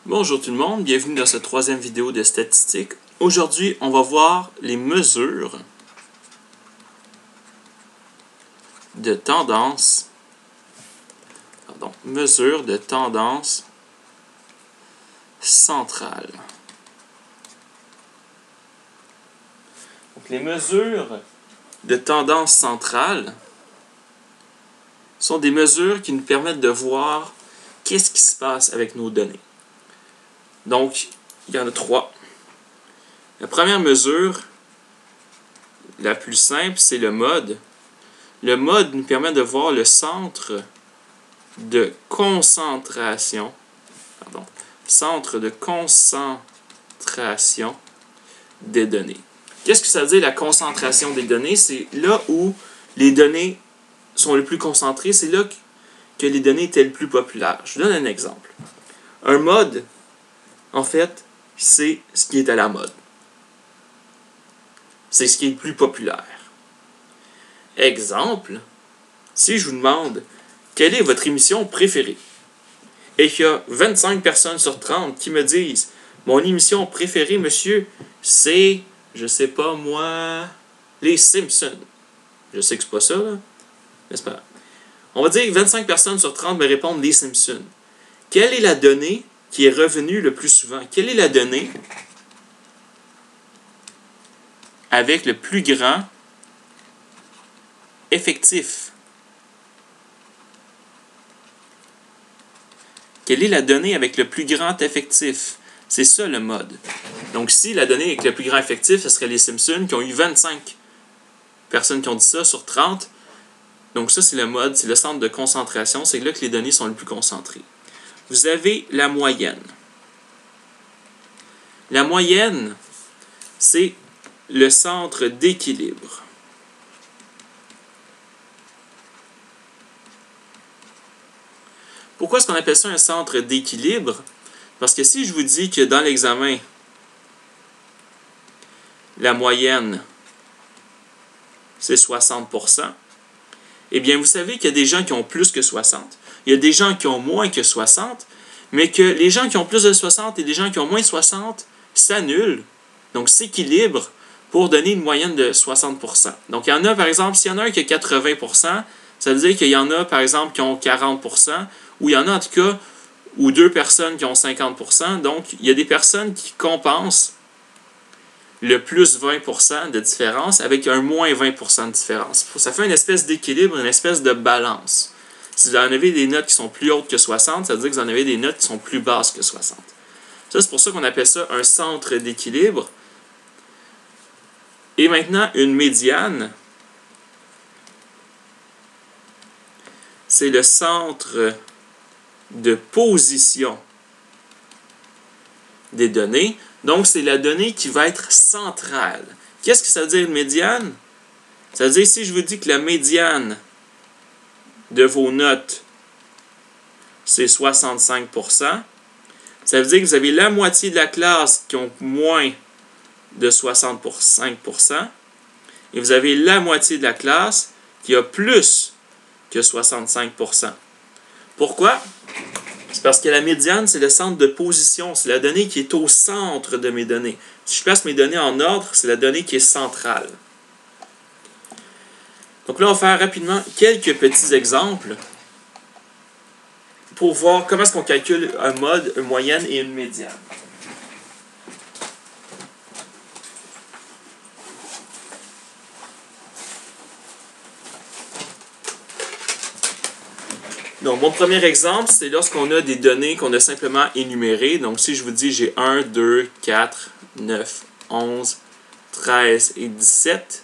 Bonjour tout le monde, bienvenue dans cette troisième vidéo de statistiques. Aujourd'hui, on va voir les mesures de tendance, mesures de tendance centrale. Donc, les mesures de tendance centrale sont des mesures qui nous permettent de voir qu'est-ce qui se passe avec nos données. Donc, il y en a trois. La première mesure, la plus simple, c'est le mode. Le mode nous permet de voir le centre de concentration, centre de concentration des données. Qu'est-ce que ça veut dire la concentration des données? C'est là où les données sont les plus concentrées, c'est là que les données étaient les plus populaires. Je vous donne un exemple. Un mode, en fait, c'est ce qui est à la mode. C'est ce qui est le plus populaire. Exemple, si je vous demande quelle est votre émission préférée et qu'il y a 25 personnes sur 30 qui me disent mon émission préférée, monsieur, c'est, je sais pas moi, les Simpsons. Je sais que c'est pas ça, là, n'est-ce pas? On va dire que 25 personnes sur 30 me répondent les Simpsons. Quelle est la donnée qui est revenue le plus souvent? Quelle est la donnée avec le plus grand effectif? Quelle est la donnée avec le plus grand effectif? C'est ça le mode. Donc si la donnée avec le plus grand effectif, ce serait les Simpsons qui ont eu 25 personnes qui ont dit ça sur 30. Donc ça, c'est le mode, c'est le centre de concentration. C'est là que les données sont les plus concentrées. Vous avez la moyenne. La moyenne, c'est le centre d'équilibre. Pourquoi est-ce qu'on appelle ça un centre d'équilibre? Parce que si je vous dis que dans l'examen, la moyenne, c'est 60%, eh bien, vous savez qu'il y a des gens qui ont plus que 60. Il y a des gens qui ont moins que 60, mais que les gens qui ont plus de 60 et les gens qui ont moins de 60 s'annulent, donc s'équilibrent pour donner une moyenne de 60%. Donc, il y en a, par exemple, s'il y en a un qui a 80%, ça veut dire qu'il y en a, par exemple, qui ont 40%, ou il y en a, en tout cas, ou deux personnes qui ont 50%. Donc, il y a des personnes qui compensent le plus 20% de différence avec un moins 20% de différence. Ça fait une espèce d'équilibre, une espèce de balance. Si vous en avez des notes qui sont plus hautes que 60, ça veut dire que vous en avez des notes qui sont plus basses que 60. Ça, c'est pour ça qu'on appelle ça un centre d'équilibre. Et maintenant, une médiane, c'est le centre de position des données. Donc, c'est la donnée qui va être centrale. Qu'est-ce que ça veut dire une médiane? Ça veut dire, si je vous dis que la médiane de vos notes, c'est 65%, ça veut dire que vous avez la moitié de la classe qui ont moins de 65%, et vous avez la moitié de la classe qui a plus que 65%. Pourquoi? C'est parce que la médiane, c'est le centre de position. C'est la donnée qui est au centre de mes données. Si je place mes données en ordre, c'est la donnée qui est centrale. Donc là, on va faire rapidement quelques petits exemples pour voir comment est-ce qu'on calcule un mode, une moyenne et une médiane. Donc, mon premier exemple, c'est lorsqu'on a des données qu'on a simplement énumérées. Donc, si je vous dis j'ai 1, 2, 4, 9, 11, 13 et 17.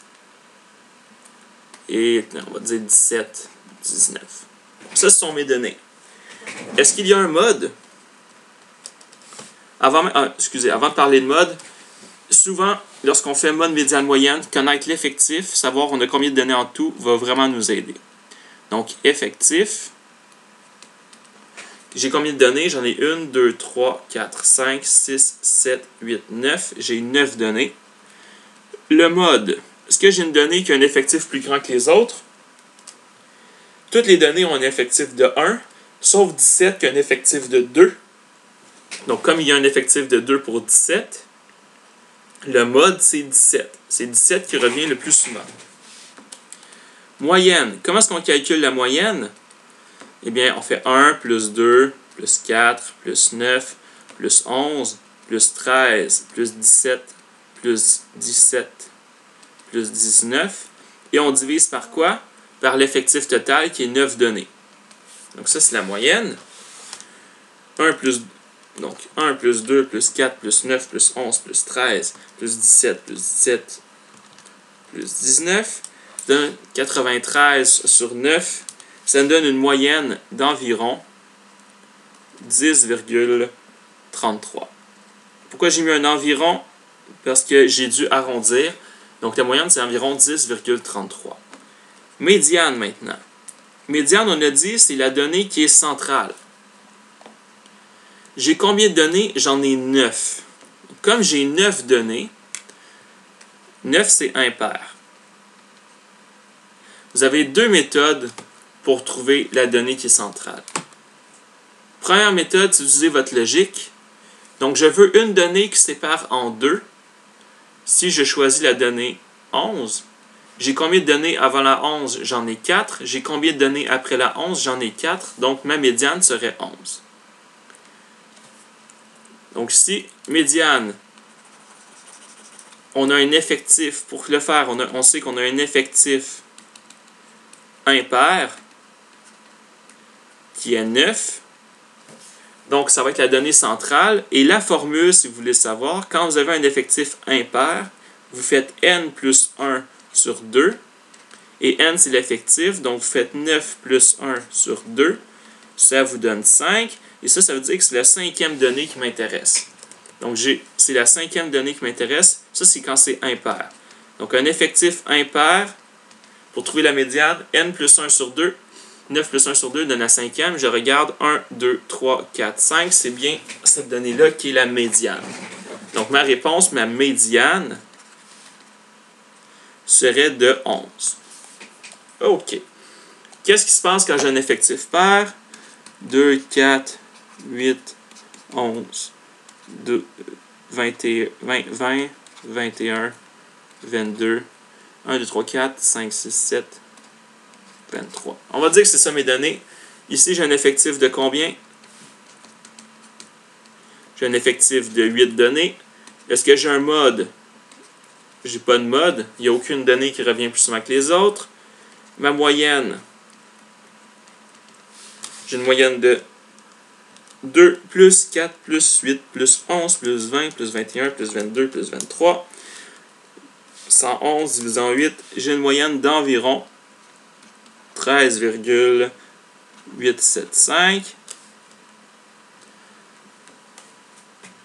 Et on va dire 17, 19. Ça, ce sont mes données. Est-ce qu'il y a un mode? Avant de parler de mode, souvent, lorsqu'on fait mode, médiane, moyenne, connaître l'effectif, savoir on a combien de données en tout, va vraiment nous aider. Donc, effectif. J'ai combien de données? J'en ai 1, 2, 3, 4, 5, 6, 7, 8, 9. J'ai 9 données. Le mode. Est-ce que j'ai une donnée qui a un effectif plus grand que les autres? Toutes les données ont un effectif de 1, sauf 17 qui a un effectif de 2. Donc, comme il y a un effectif de 2 pour 17, le mode, c'est 17. C'est 17 qui revient le plus souvent. Moyenne. Comment est-ce qu'on calcule la moyenne? Eh bien, on fait 1 plus 2 plus 4 plus 9 plus 11 plus 13 plus 17 plus 17 plus 19. Et on divise par quoi? Par l'effectif total qui est 9 données. Donc ça, c'est la moyenne. 1 plus 2 plus 4 plus 9 plus 11 plus 13 plus 17 plus 17 plus 19 donne 93 sur 9. Ça nous donne une moyenne d'environ 10,33. Pourquoi j'ai mis un environ? Parce que j'ai dû arrondir. Donc la moyenne, c'est environ 10,33. Médiane maintenant. Médiane, on a dit, c'est la donnée qui est centrale. J'ai combien de données? J'en ai 9. Comme j'ai 9 données, 9 c'est impair. Vous avez deux méthodes pour trouver la donnée qui est centrale. Première méthode, c'est d'utiliser votre logique. Donc, je veux une donnée qui se sépare en deux. Si je choisis la donnée 11, j'ai combien de données avant la 11? J'en ai 4. J'ai combien de données après la 11? J'en ai 4. Donc, ma médiane serait 11. Donc, si médiane, on a un effectif, pour le faire, on sait qu'on a un effectif impair qui est 9. Donc, ça va être la donnée centrale. Et la formule, si vous voulez savoir, quand vous avez un effectif impair, vous faites n plus 1 sur 2. Et n, c'est l'effectif. Donc, vous faites 9 plus 1 sur 2. Ça vous donne 5. Et ça veut dire que c'est la cinquième donnée qui m'intéresse. Donc, c'est la cinquième donnée qui m'intéresse. Ça, c'est quand c'est impair. Donc, un effectif impair, pour trouver la médiane, n plus 1 sur 2. 9 plus 1 sur 2 donne la cinquième. Je regarde 1, 2, 3, 4, 5. C'est bien cette donnée-là qui est la médiane. Donc, ma réponse, ma médiane, serait de 11. OK. Qu'est-ce qui se passe quand j'ai un effectif pair? 2, 4, 8, 11, 2, 20, 21, 22, 1, 2, 3, 4, 5, 6, 7, 23. On va dire que c'est ça mes données. Ici, j'ai un effectif de combien? J'ai un effectif de 8 données. Est-ce que j'ai un mode? J'ai pas de mode. Il n'y a aucune donnée qui revient plus souvent que les autres. Ma moyenne, j'ai une moyenne de 2 plus 4 plus 8 plus 11 plus 20 plus 21 plus 22 plus 23. 111 divisé en 8. J'ai une moyenne d'environ 13,875.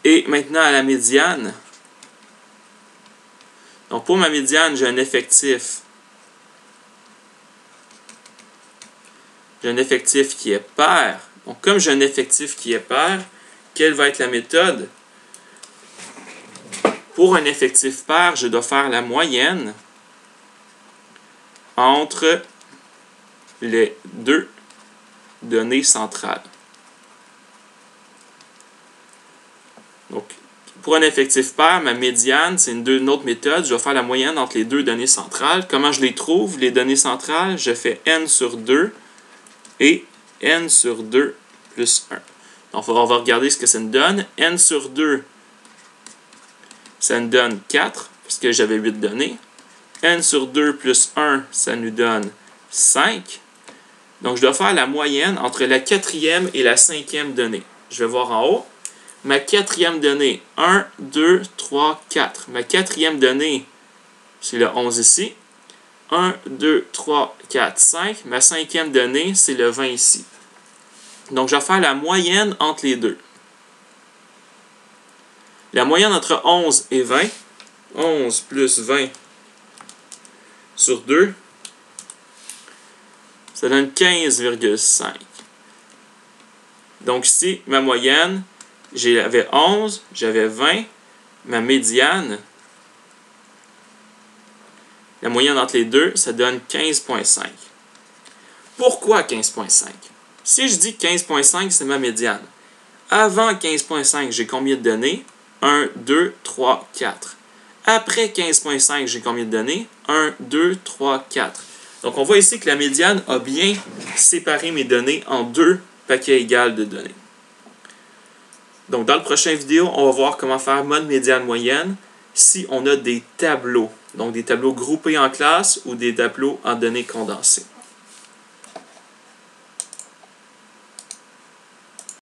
Et maintenant à la médiane. Donc pour ma médiane, j'ai un effectif. J'ai un effectif qui est pair. Donc comme j'ai un effectif qui est pair, quelle va être la méthode? Pour un effectif pair, je dois faire la moyenne entre les deux données centrales. Donc, pour un effectif pair, ma médiane, c'est une autre méthode. Je vais faire la moyenne entre les deux données centrales. Comment je les trouve, les données centrales? Je fais n sur 2 et n sur 2 plus 1. Donc, on va regarder ce que ça nous donne. N sur 2, ça nous donne 4, puisque j'avais 8 données. N sur 2 plus 1, ça nous donne 5. Donc, je dois faire la moyenne entre la quatrième et la cinquième donnée. Je vais voir en haut. Ma quatrième donnée, 1, 2, 3, 4. Ma quatrième donnée, c'est le 11 ici. 1, 2, 3, 4, 5. Ma cinquième donnée, c'est le 20 ici. Donc, je vais faire la moyenne entre les deux. La moyenne entre 11 et 20. 11 plus 20 sur 2. Ça donne 15,5. Donc ici, ma moyenne, j'avais 11, j'avais 20. Ma médiane, la moyenne entre les deux, ça donne 15,5. Pourquoi 15,5? Si je dis 15,5, c'est ma médiane. Avant 15.5, j'ai combien de données? 1, 2, 3, 4. Après 15.5, j'ai combien de données? 1, 2, 3, 4. Donc, on voit ici que la médiane a bien séparé mes données en deux paquets égaux de données. Donc, dans la prochaine vidéo, on va voir comment faire mode médiane moyenne si on a des tableaux. Donc, des tableaux groupés en classes ou des tableaux en données condensées.